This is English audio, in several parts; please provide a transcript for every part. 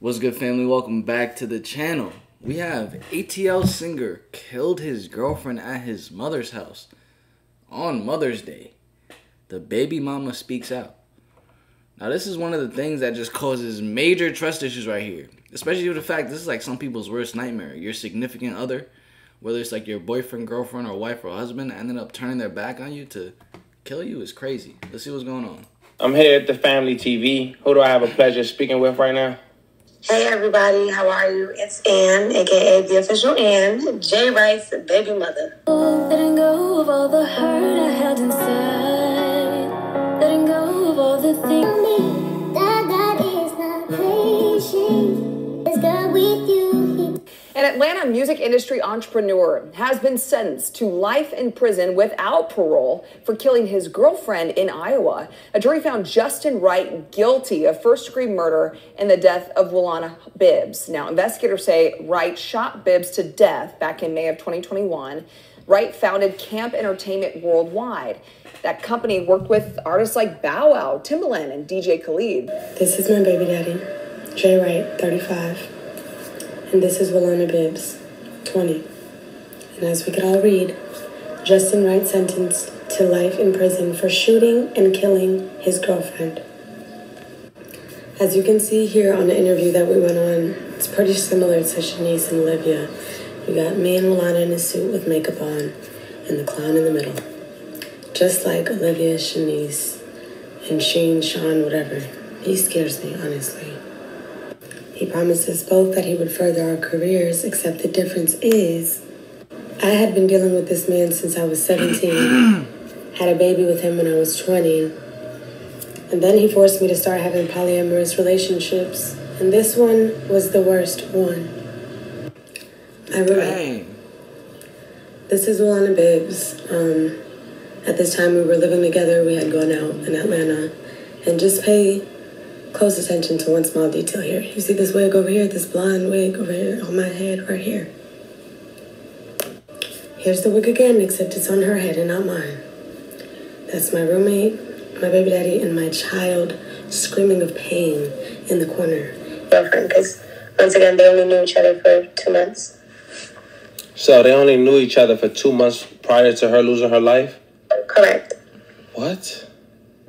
What's good, family? Welcome back to the channel. We have ATL singer killed his girlfriend at his mother's house on Mother's Day. The baby mama speaks out. Now, this is one of the things that just causes major trust issues right here. Especially with the fact this is like some people's worst nightmare. Your significant other, whether it's like your boyfriend, girlfriend, or wife or husband, ended up turning their back on you to kill you is crazy. Let's see what's going on. I'm here at the Family TV. Who do I have a pleasure speaking with right now? Hey everybody, how are you? It's Ann, aka the official Ann, Jay Rice's baby mother. Letting go of all the hurt I held inside. Letting go of all the things that God is not patient. Is God with you? An Atlanta music industry entrepreneur has been sentenced to life in prison without parole for killing his girlfriend in Iowa. A jury found Justin Wright guilty of first-degree murder in the death of Wilana Bibbs. Now, investigators say Wright shot Bibbs to death back in May of 2021. Wright founded Camp Entertainment Worldwide. That company worked with artists like Bow Wow, Timbaland, and DJ Khaled. This is my baby daddy, Jay Wright, 35. And this is Wilana Bibbs, 20. And as we could all read, Justin Wright sentenced to life in prison for shooting and killing his girlfriend. As you can see here on the interview that we went on, it's pretty similar to Shanice and Olivia. You got me and Wilana in a suit with makeup on, and the clown in the middle. Just like Olivia, Shanice, and Shane, Sean, whatever. He scares me, honestly. He promised us both that he would further our careers, except the difference is I had been dealing with this man since I was 17, had a baby with him when I was 20, and then he forced me to start having polyamorous relationships, and this one was the worst one. I relate. This is Wilana Bibbs. At this time we were living together, we had gone out in Atlanta, and just pay close attention to one small detail here. You see this wig over here, this blonde wig over here on my head right here. Here's the wig again, except it's on her head and not mine. That's my roommate, my baby daddy, and my child screaming of pain in the corner. Girlfriend, because once again, they only knew each other for 2 months. So they only knew each other for 2 months prior to her losing her life? Correct. What?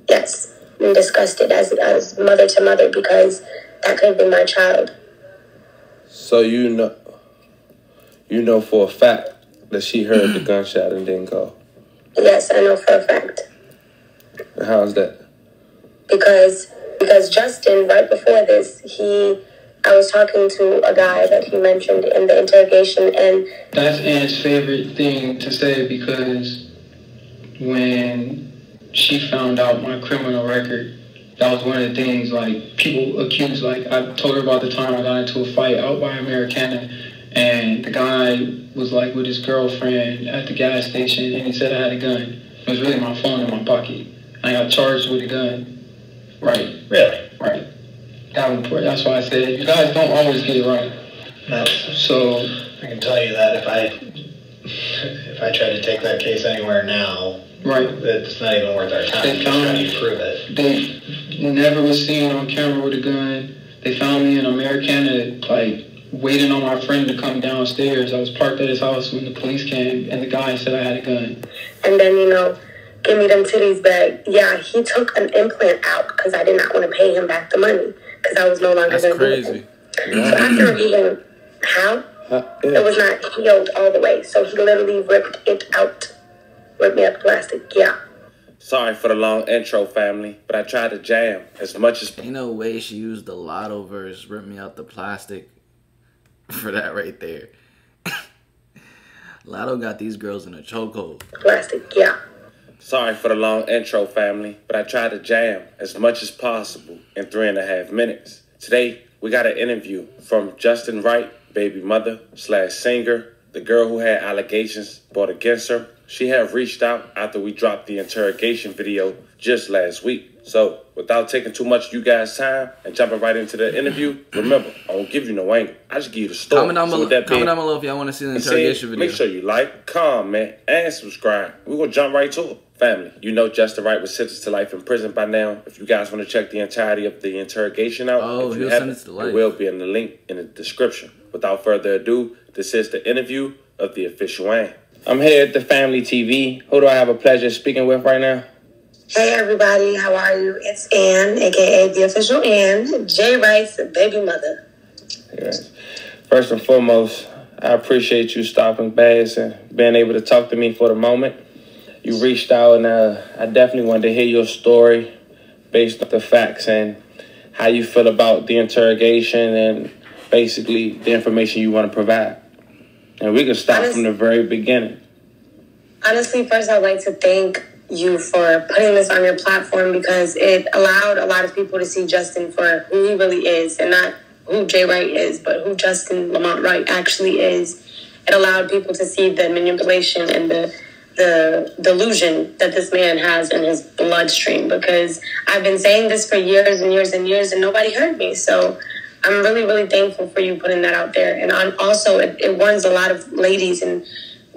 Yes. I'm disgusted as mother to mother because that could have been my child. So you know for a fact that she heard the gunshot and didn't go? Yes, I know for a fact. And how's that? Because Justin, right before this, I was talking to a guy that he mentioned in the interrogation, and that's Ann's favorite thing to say, because when she found out my criminal record, that was one of the things, like, people accused, like, I told her about the time I got into a fight out by Americana, and the guy was, like, with his girlfriend at the gas station, and he said I had a gun. It was really my phone in my pocket. I got charged with a gun. Right. Really? Right. That's why I said, you guys don't always get it right. No. So I can tell you that if I try to take that case anywhere now, right, it's not even worth our time. They found me to prove it. They never was seen on camera with a gun. They found me in Americana, like, waiting on my friend to come downstairs. I was parked at his house when the police came, and the guy said I had a gun. And then, give me them titties back. Yeah, he took an implant out because I did not want to pay him back the money because I was no longer going to do it. Yeah. So after revealing how, it was not healed all the way. So he literally ripped it out. Ripped me up the plastic, yeah. Sorry for the long intro, family, but I tried to jam as much as... Ain't no way she used the Lotto verse, rip me out the plastic, for that right there. Lotto got these girls in a chokehold. Plastic, yeah. Sorry for the long intro, family, but I tried to jam as much as possible in 3.5 minutes. Today, we got an interview from Justin Wright, baby mother / singer, the girl who had allegations brought against her. She had reached out after we dropped the interrogation video just last week. So, without taking too much of you guys' time and jumping right into the interview, remember, I won't give you no angle. I just give you the story. Comment down below if y'all want to see the interrogation video. Make sure you like, comment, and subscribe. We're going to jump right to it. Family, you know Justin Wright was sentenced to life in prison by now. If you guys want to check the entirety of the interrogation out, if you haven't, it will be in the link in the description. Without further ado, this is the interview of the official Ann. I'm here at the Family TV. Who do I have a pleasure speaking with right now? Hey everybody, how are you? It's Ann, aka the official Ann, Jay Wright's baby mother. Yes. First and foremost, I appreciate you stopping past and being able to talk to me for the moment. You reached out, and I definitely wanted to hear your story based on the facts and how you feel about the interrogation and basically the information you want to provide. And we can start from the very beginning. Honestly, first I'd like to thank you for putting this on your platform because it allowed a lot of people to see Justin for who he really is and not who Jay Wright is, but who Justin Lamont Wright actually is. It allowed people to see the manipulation and the delusion that this man has in his bloodstream, because I've been saying this for years and years and years and nobody heard me. So I'm really, really thankful for you putting that out there. And also it warns a lot of ladies and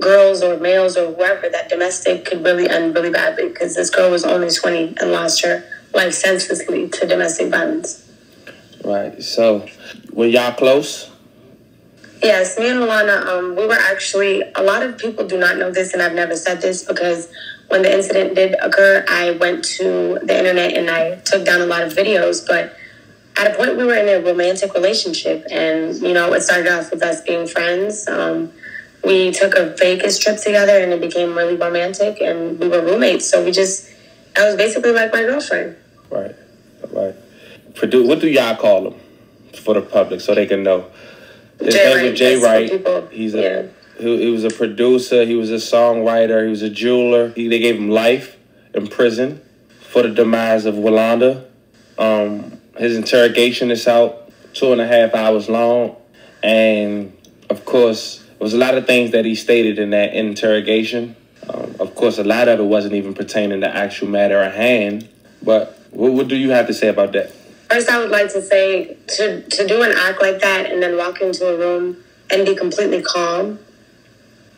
girls or males or whoever that domestic could really end really badly, because this girl was only 20 and lost her life senselessly to domestic violence. Right. So were y'all close? Yes, me and Alana, we were actually, a lot of people do not know this, and I've never said this, because when the incident did occur, I went to the internet and I took down a lot of videos, but at a point we were in a romantic relationship, and, you know, it started off with us being friends. We took a Vegas trip together and it became really romantic, and we were roommates, so I was basically like my girlfriend. Right, right. What do y'all call him for the public so they can know? His name was Jay Wright. He was a producer. He was a songwriter. He was a jeweler. They gave him life in prison for the demise of Walanda. His interrogation is out 2.5 hours long. And, of course, there was a lot of things that he stated in that interrogation. Of course, a lot of it wasn't even pertaining to actual matter at hand. But what do you have to say about that? First, I would like to say to do an act like that and then walk into a room and be completely calm.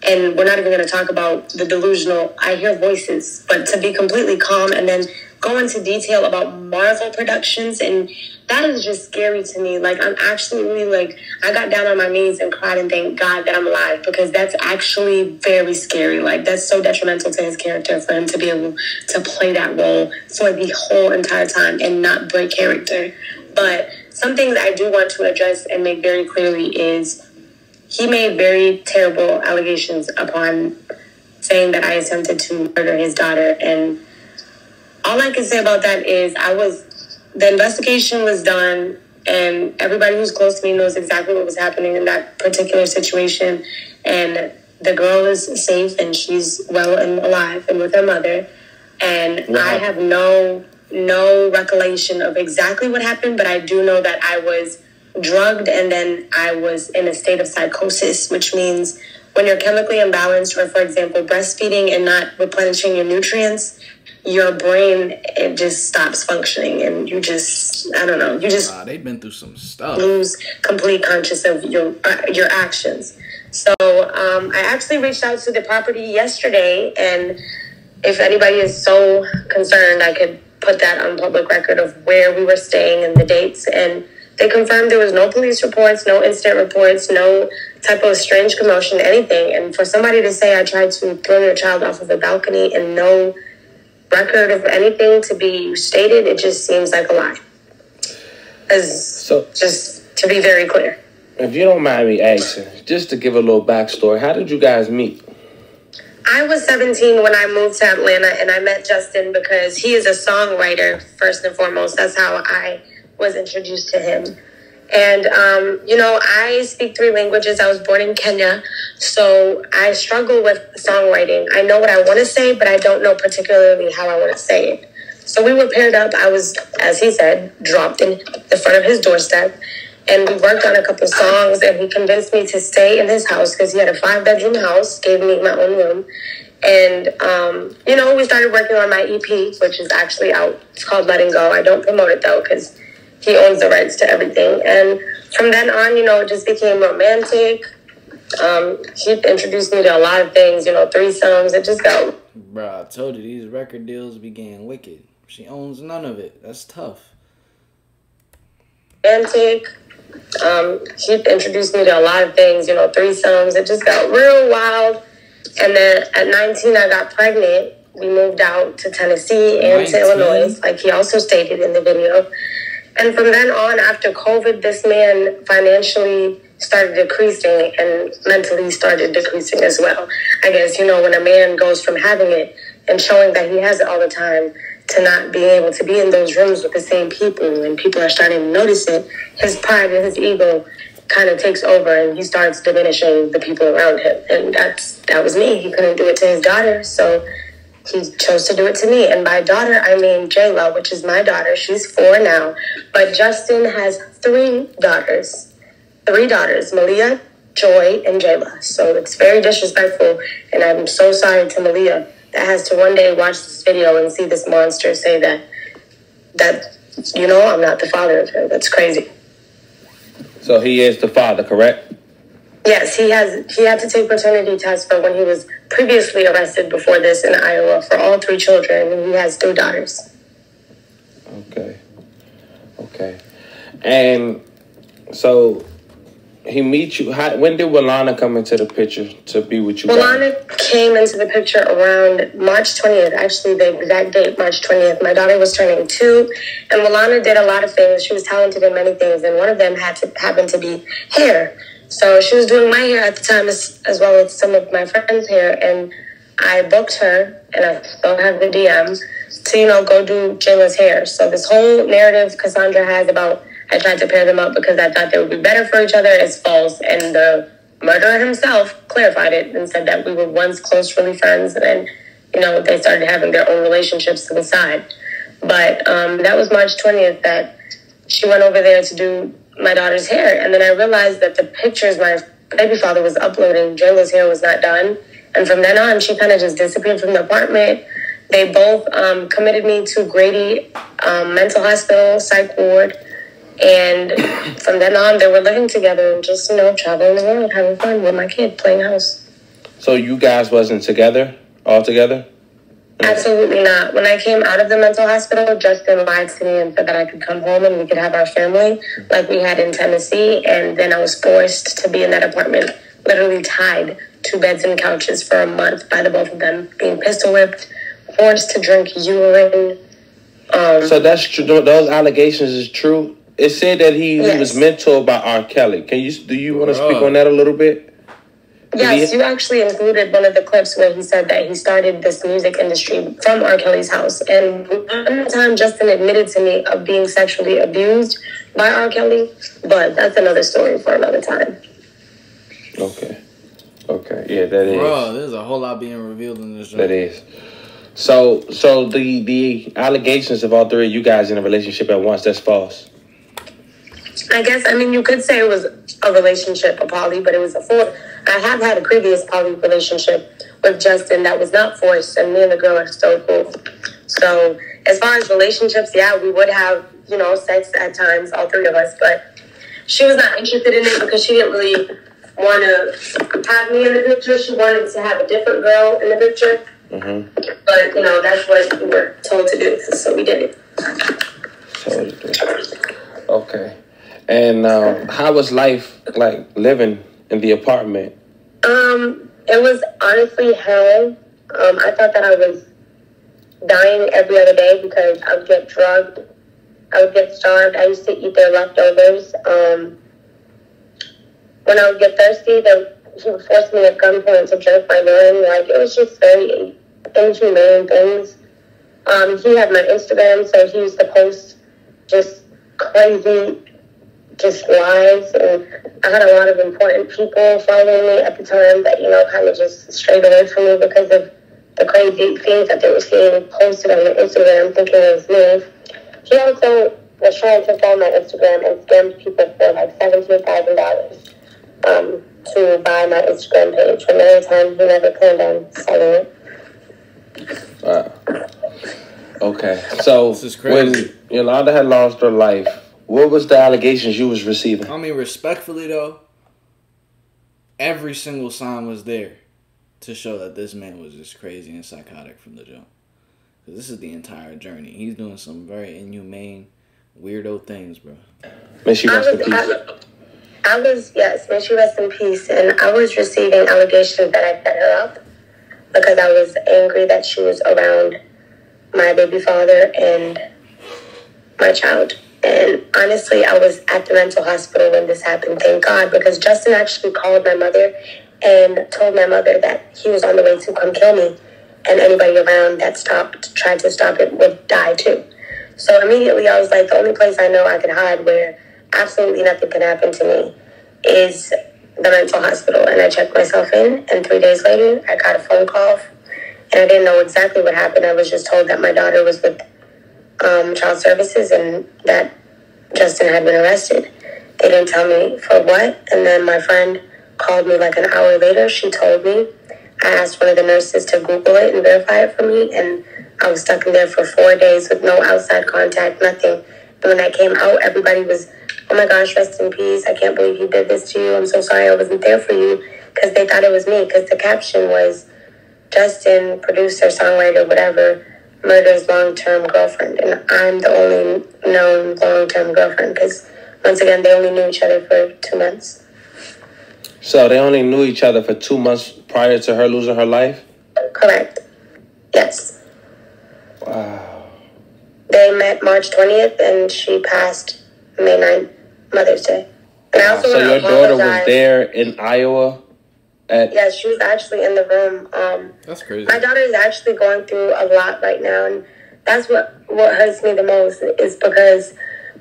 And we're not even going to talk about the delusional, I hear voices, but to be completely calm and then go into detail about Marvel Productions, and that is just scary to me. Like, I'm actually really, I got down on my knees and cried and thanked God that I'm alive, because that's actually very scary. Like, that's so detrimental to his character for him to be able to play that role for the whole entire time and not break character. But some things I do want to address and make very clearly is he made very terrible allegations upon saying that I attempted to murder his daughter, and all I can say about that is the investigation was done, and everybody who's close to me knows exactly what was happening in that particular situation. And the girl is safe and she's well and alive and with her mother. And wow. I have no recollection of exactly what happened, but I do know that I was drugged and then I was in a state of psychosis, which means when you're chemically imbalanced, or for example, breastfeeding and not replenishing your nutrients, your brain, it just stops functioning, and you just, I don't know, you just they've been through some stuff. Lose complete conscious of your actions. So I actually reached out to the property yesterday, and if anybody is so concerned, I could put that on public record of where we were staying and the dates, and they confirmed there was no police reports, no incident reports, no type of strange commotion, anything. And for somebody to say I tried to throw your child off of a balcony and no record of anything to be stated, it just seems like a lie. Just to be very clear. If you don't mind me asking, just to give a little backstory, how did you guys meet? I was 17 when I moved to Atlanta, and I met Justin because he is a songwriter, first and foremost. That's how I was introduced to him. And, I speak 3 languages. I was born in Kenya, so I struggle with songwriting. I know what I want to say, but I don't know particularly how I want to say it. So we were paired up. I was, as he said, dropped in the front of his doorstep, and we worked on a couple songs, and he convinced me to stay in his house because he had a 5-bedroom house, gave me my own room. And, we started working on my EP, which is actually out. It's called Letting Go. I don't promote it, though, because he owns the rights to everything. And from then on, it just became romantic. He introduced me to a lot of things, threesomes. It just got Bro, I told you these record deals be getting wicked. She owns none of it. That's tough. Romantic. She introduced me to a lot of things, threesomes. It just got real wild. And then at 19, I got pregnant. We moved out to Tennessee and to Illinois, like he also stated in the video. And from then on, after COVID, this man financially started decreasing and mentally started decreasing as well. I guess, when a man goes from having it and showing that he has it all the time to not being able to be in those rooms with the same people, and people are starting to notice it, his pride and his ego kind of takes over, and he starts diminishing the people around him. And that was me. He couldn't do it to his daughter, so he chose to do it to me. And by daughter, I mean J-Lo, which is my daughter. She's 4 now. But Justin has 3 daughters. 3 daughters, Malia, Joy, and J-Lo. So it's very disrespectful, and I'm so sorry to Malia that has to one day watch this video and see this monster say that I'm not the father of her. That's crazy. So he is the father, correct? Yes, he had to take paternity tests for when he was previously arrested before this in Iowa for all 3 children, and he has 3 daughters. Okay. And so he meets you. When did Walana come into the picture to be with you? Walana came into the picture around March 20th. Actually, the exact date, March 20th. My daughter was turning 2, and Walana did a lot of things. She was talented in many things, and one of them happened to be hair. So she was doing my hair at the time as well as some of my friends' hair, and I booked her, and I still have the DMs, to, go do J-Lo's hair. So this whole narrative Cassandra has about I tried to pair them up because I thought they would be better for each other is false, and the murderer himself clarified it and said that we were once close, really friends, and then, they started having their own relationships to the side. But that was March 20th that she went over there to do my daughter's hair, and then I realized that the pictures my baby father was uploading, J-Lo's hair was not done, and from then on, she kind of just disappeared from the apartment. They both committed me to Grady Mental Hospital, psych ward, and from then on, they were living together and just, traveling the world, having fun with my kid, playing house. So you guys wasn't all together? Absolutely not. When I came out of the mental hospital, Justin lied to me and said that I could come home and we could have our family like we had in Tennessee. And then I was forced to be in that apartment, literally tied 2 beds and couches for a month by the both of them, being pistol whipped, forced to drink urine. So that's true. Those allegations is true. It said that he was mentored by R. Kelly. Do you want to speak on that a little bit? Yes, you actually included one of the clips where he said that he started this music industry from R. Kelly's house. And one time, Justin admitted to me of being sexually abused by R. Kelly, but that's another story for another time. Okay. Yeah, that is. Bro, there's a whole lot being revealed in this show. That is. So the allegations of all 3 of you guys in a relationship at once, that's false. I guess, you could say it was a relationship, a poly, but it was I have had a previous poly relationship with Justin that was not forced, and me and the girl are still cool. So as far as relationships, we would have, sex at times, all 3 of us, but she was not interested in it because she didn't really want to have me in the picture. She wanted to have a different girl in the picture. Mm-hmm. But, that's what we were told to do, so we did it. Okay. And how was life like living in the apartment? It was honestly hell. I thought that I was dying every other day because I would get drugged. I would get starved. I used to eat their leftovers. When I would get thirsty, he would force me at gunpoint to drink my urine. It was just very inhumane things. He had my Instagram, so he used to post just crazy lies, and I had a lot of important people following me at the time that, kind of just strayed away from me because of the crazy things that they were seeing posted on my Instagram, thinking it was me. He also was trying to sell my Instagram and scammed people for like $17,000 to buy my Instagram page. From every time, he never planned on selling it. Okay, so when Yolanda had lost her life, what was the allegations you was receiving? Respectfully though, every single sign was there. to show that this man was just crazy and psychotic from the jump. Because this is the entire journey. He's doing some very inhumane, weirdo things, bro. May she rest in peace. Yes, may she rest in peace. And I was receiving allegations that I set her up because I was angry that she was around my baby father and my child. And honestly, I was at the mental hospital when this happened, thank God, because Justin actually called my mother and told my mother that he was on the way to come kill me, and anybody around that tried to stop it would die too. So immediately I was like, the only place I know I can hide where absolutely nothing can happen to me is the mental hospital. And I checked myself in, and 3 days later, I got a phone call, and I didn't know exactly what happened. I was just told that my daughter was with child services and that Justin had been arrested. They didn't tell me for what, and then my friend called me like an hour later. She told me. I asked one of the nurses to Google it and verify it for me, and I was stuck in there for 4 days with no outside contact, nothing. And when I came out, everybody was, oh my gosh, rest in peace. I can't believe he did this to you. I'm so sorry I wasn't there for you, because they thought it was me, because the caption was Justin, producer, songwriter, whatever, murders long-term girlfriend. And I'm the only known long-term girlfriend, because once again, they only knew each other for 2 months. So they only knew each other for 2 months prior to her losing her life? Correct. Yes. Wow. They met March 20th, and she passed May 9th, Mother's Day. And I also So your daughter was there in Iowa? Yes, she was actually in the room. That's crazy. My daughter is actually going through a lot right now, and that's what hurts me the most, is because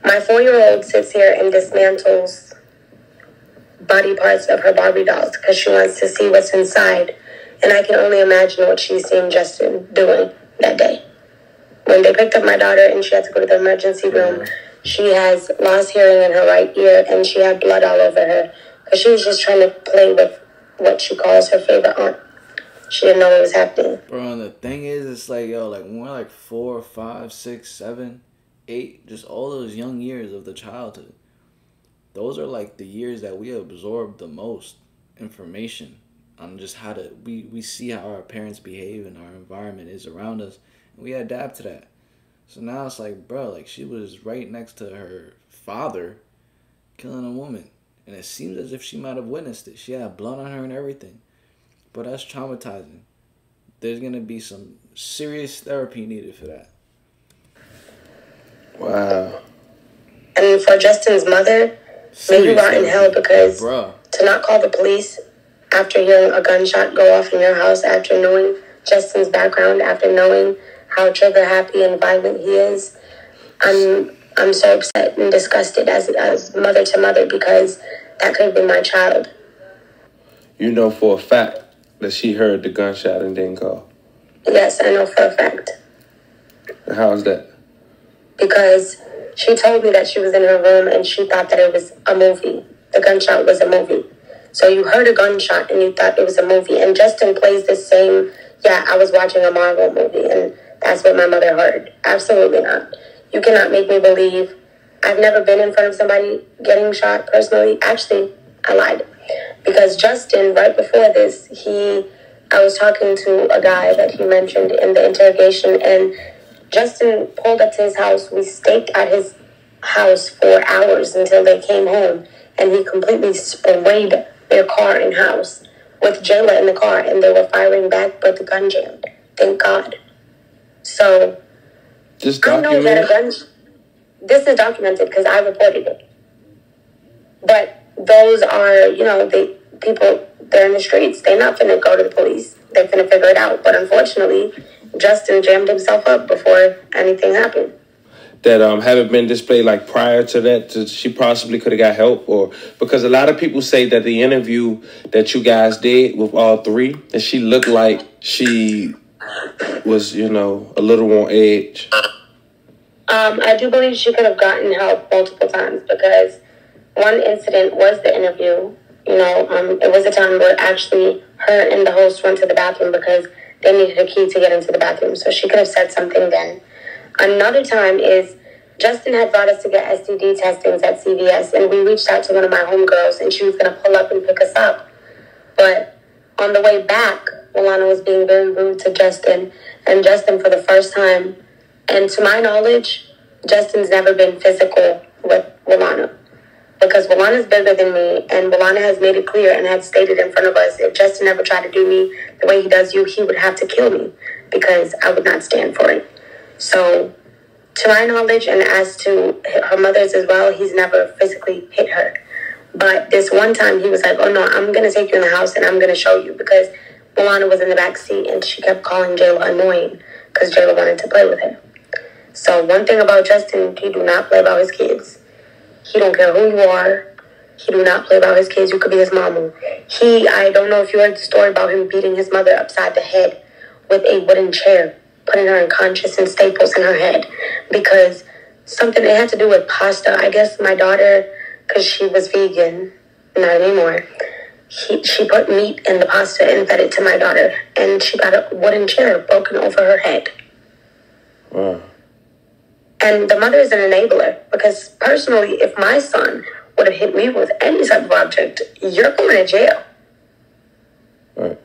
my 4-year-old sits here and dismantles body parts of her Barbie dolls because she wants to see what's inside. And I can only imagine what she's seen Justin doing that day. When they picked up my daughter and she had to go to the emergency room, she has lost hearing in her right ear, and she had blood all over her because she was just trying to play with what she calls her favorite aunt. She didn't know what was happening. Bro, and the thing is, it's like, yo, like when we're like 4, 5, 6, 7, 8, just all those young years of the childhood. Those are like the years that we absorb the most information on just how to, we see how our parents behave and our environment is around us, and we adapt to that. So now it's like, bro, like she was right next to her father killing a woman, and it seems as if she might have witnessed it. She had blood on her and everything. But that's traumatizing. There's going to be some serious therapy needed for that. Wow. And for Justin's mother, may you rot in hell, because to not call the police after hearing a gunshot go off in your house, after knowing Justin's background, after knowing how trigger happy and violent he is, I'm so upset and disgusted as mother to mother, because that could have been my child. You know for a fact that she heard the gunshot and didn't call? Yes, I know for a fact. And how is that? Because she told me that she was in her room and she thought that it was a movie. The gunshot was a movie. So you heard a gunshot and you thought it was a movie. And Justin plays the same, I was watching a Marvel movie and that's what my mother heard. Absolutely not. You cannot make me believe. I've never been in front of somebody getting shot personally. Actually, I lied. Because Justin, right before this, I was talking to a guy that he mentioned in the interrogation, and Justin pulled up to his house. We stayed at his house for hours until they came home, and he completely sprayed their car and house with Jayla in the car, and they were firing back, but the gun jammed. Thank God. So, I know that this is documented because I reported it. But those are, they're in the streets. They're not finna go to the police. They're finna figure it out. But unfortunately, Justin jammed himself up before anything happened. That haven't been displayed like prior to that, she possibly could have got help, or because a lot of people say that the interview that you guys did with all three, that she looked like she was, a little on edge. I do believe she could have gotten help multiple times, because one incident was the interview. It was a time where actually her and the host went to the bathroom because they needed a key to get into the bathroom. So she could have said something then. Another time is Justin had brought us to get STD testings at CVS, and we reached out to one of my homegirls, and she was going to pull up and pick us up. But On the way back, Milana was being very rude to Justin, and Justin for the first time, and to my knowledge, Justin's never been physical with Milana. Because Milana's bigger than me, and Milana has made it clear and had stated in front of us, if Justin ever tried to do me the way he does you, he would have to kill me, because I would not stand for it. So, to my knowledge, and as to her mother's as well, he's never physically hit her. But this one time, he was like, oh no, I'm going to take you in the house and I'm going to show you, because Milana was in the back seat and she kept calling Jayla annoying because Jayla wanted to play with her. So one thing about Justin, he do not play about his kids. He don't care who you are. He do not play about his kids. You could be his mama. I don't know if you heard the story about him beating his mother upside the head with a wooden chair, putting her unconscious and staples in her head because something, it had to do with pasta. I guess my daughter, because she was vegan, not anymore, she put meat in the pasta and fed it to my daughter, and she got a wooden chair broken over her head. Wow. And the mother is an enabler, because personally, if my son would have hit me with any type of object, you're going to jail. Right.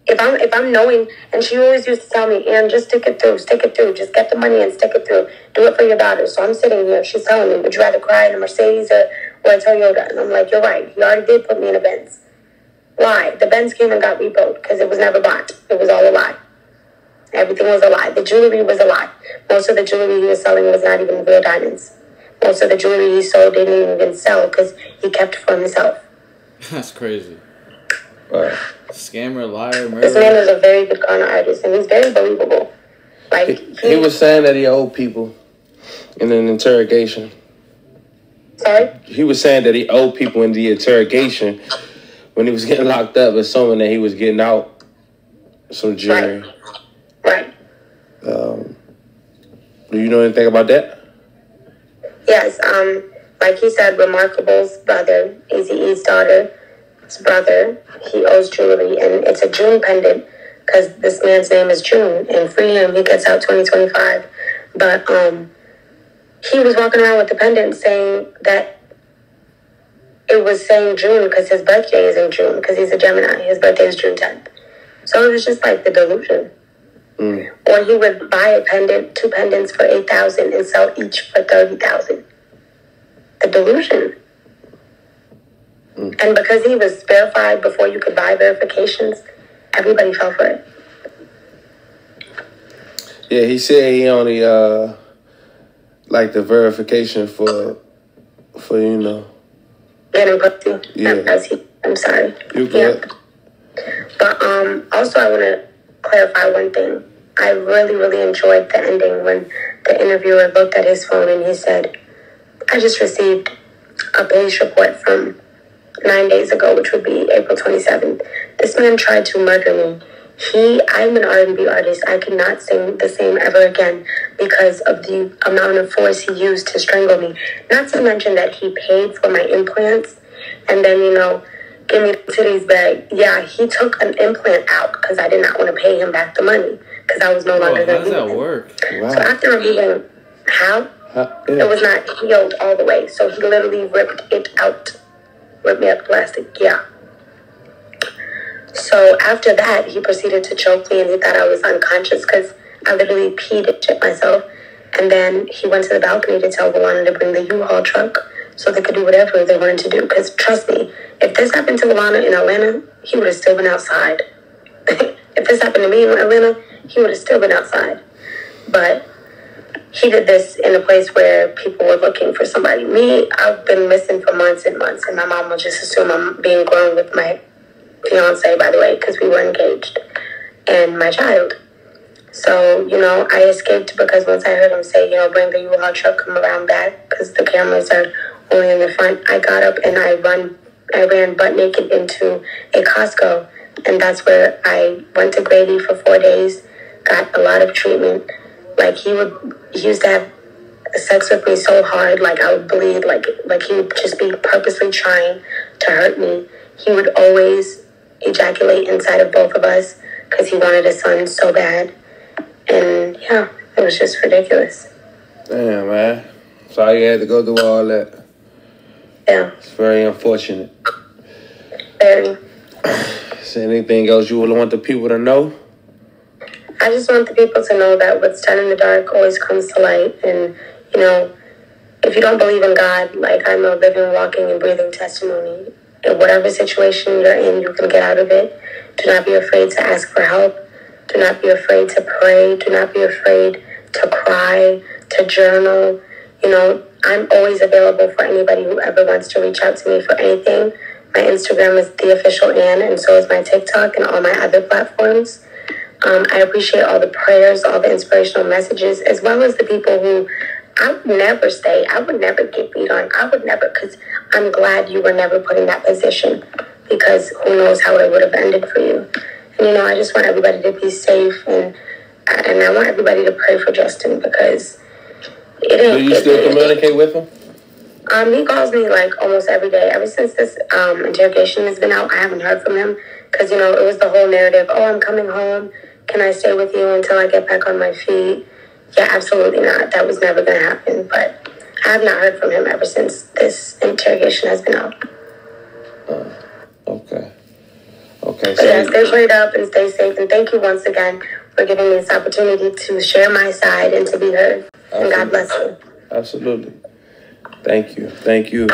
If I'm knowing, and she always used to tell me, Ann, just stick it through, just get the money and stick it through, do it for your daughter. So I'm sitting here, she's telling me, would you rather cry in a Mercedes or a Toyota? And I'm like, you're right, he already did put me in a Benz. Why? The Benz came and got repoed, because it was never bought. It was all a lie. Everything was a lie. The jewelry was a lie. Most of the jewelry he was selling was not even real diamonds. Most of the jewelry he sold didn't even sell because he kept for himself. That's crazy. Right. Scammer, liar, murderer. This man is a very good con artist, and he's very believable. Like he was saying that he owed people in an interrogation. Sorry? He was saying that he owed people in the interrogation when he was getting locked up, assuming that he was getting out some jury. Right. Do you know anything about that? Yes. Like he said, Remarkable's brother, Eazy-E's daughter, his brother, he owes jewelry, and it's a June pendant because this man's name is June, and free him, he gets out 2025. But he was walking around with the pendant saying that it was saying June because his birthday is in June because he's a Gemini. His birthday is June 10th. So it was just like the delusion. Or he would buy a pendant, 2 pendants for $8,000 and sell each for $30,000. The delusion. And because he was verified before you could buy verifications, everybody fell for it. Yeah, he said he only like the verification for you know. Getting pussy. Yeah. I'm sorry. You good? Yeah. But also I want to clarify one thing. I really, really enjoyed the ending when the interviewer looked at his phone and he said, I just received a police report from 9 days ago, which would be April 27th. This man tried to murder me. I'm an R&B artist. I cannot sing the same ever again because of the amount of force he used to strangle me. Not to mention that he paid for my implants and then, give me the titties bag. Yeah, he took an implant out because I did not want to pay him back the money because I was no longer How going to does that work? Wow. So after removing it was not healed all the way. So he literally ripped it out. Ripped me up plastic, yeah. So after that, he proceeded to choke me and he thought I was unconscious because I literally peed and shit myself. And then he went to the balcony to tell Milana to bring the U-Haul truck so they could do whatever they wanted to do. Because trust me, if this happened to Milana in Atlanta, he would have still been outside. If this happened to me in Atlanta, he would have still been outside. But he did this in a place where people were looking for somebody. Me, I've been missing for months and months, and my mom will just assume I'm being grown with my fiance, by the way, because we were engaged, and my child. So, I escaped because once I heard him say, bring the U-Haul truck, come around back, because the cameras are only in the front, I got up and I ran butt naked into a Costco, and that's where I went to Grady for 4 days, got a lot of treatment. Like, he used to have sex with me so hard, like I would bleed, like he would just be purposely trying to hurt me. He would always ejaculate inside of both of us because he wanted a son so bad. And yeah, it was just ridiculous. Damn, man. Sorry you had to go through all that. Yeah. It's very unfortunate. Very. Is there anything else you would want the people to know? I just want the people to know that what's done in the dark always comes to light. And, you know, if you don't believe in God, like, I'm a living, walking, and breathing testimony. In whatever situation you're in, you can get out of it. Do not be afraid to ask for help. Do not be afraid to pray. Do not be afraid to cry, to journal. You know, I'm always available for anybody who ever wants to reach out to me for anything. My Instagram is TheOfficialAnn, and so is my TikTok and all my other platforms. I appreciate all the prayers, all the inspirational messages, as well as the people who I would never stay. I would never get beat on. I would never, because I'm glad you were never put in that position, because who knows how it would have ended for you. And, you know, I just want everybody to be safe, and I want everybody to pray for Justin, because it ain't. Do you still communicate with him? He calls me like almost every day. Ever since this interrogation has been out, I haven't heard from him, because, you know, it was the whole narrative. Oh, I'm coming home. Can I stay with you until I get back on my feet? Yeah, absolutely not. That was never going to happen. But I have not heard from him ever since this interrogation has been out. Okay. Okay. So yeah, stay prayed up and stay safe. And thank you once again for giving me this opportunity to share my side and to be heard. Absolutely. And God bless you. Absolutely. Thank you. Thank you.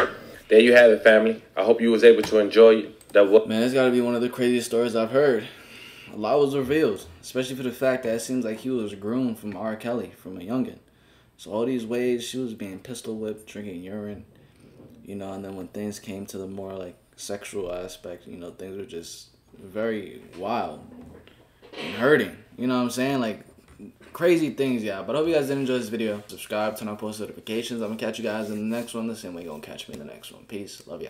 There you have it, family. I hope you was able to enjoy that. Man, it's got to be one of the craziest stories I've heard. A lot was revealed, especially for the fact that it seems like he was groomed from R. Kelly, from a youngin'. So all these ways, she was being pistol whipped, drinking urine, you know, and then when things came to the more, like, sexual aspect, you know, things were just very wild and hurting. You know what I'm saying? Like, crazy things, yeah. But I hope you guys did enjoy this video. Subscribe, turn on post notifications. I'm going to catch you guys in the next one the same way you're going to catch me in the next one. Peace. Love ya.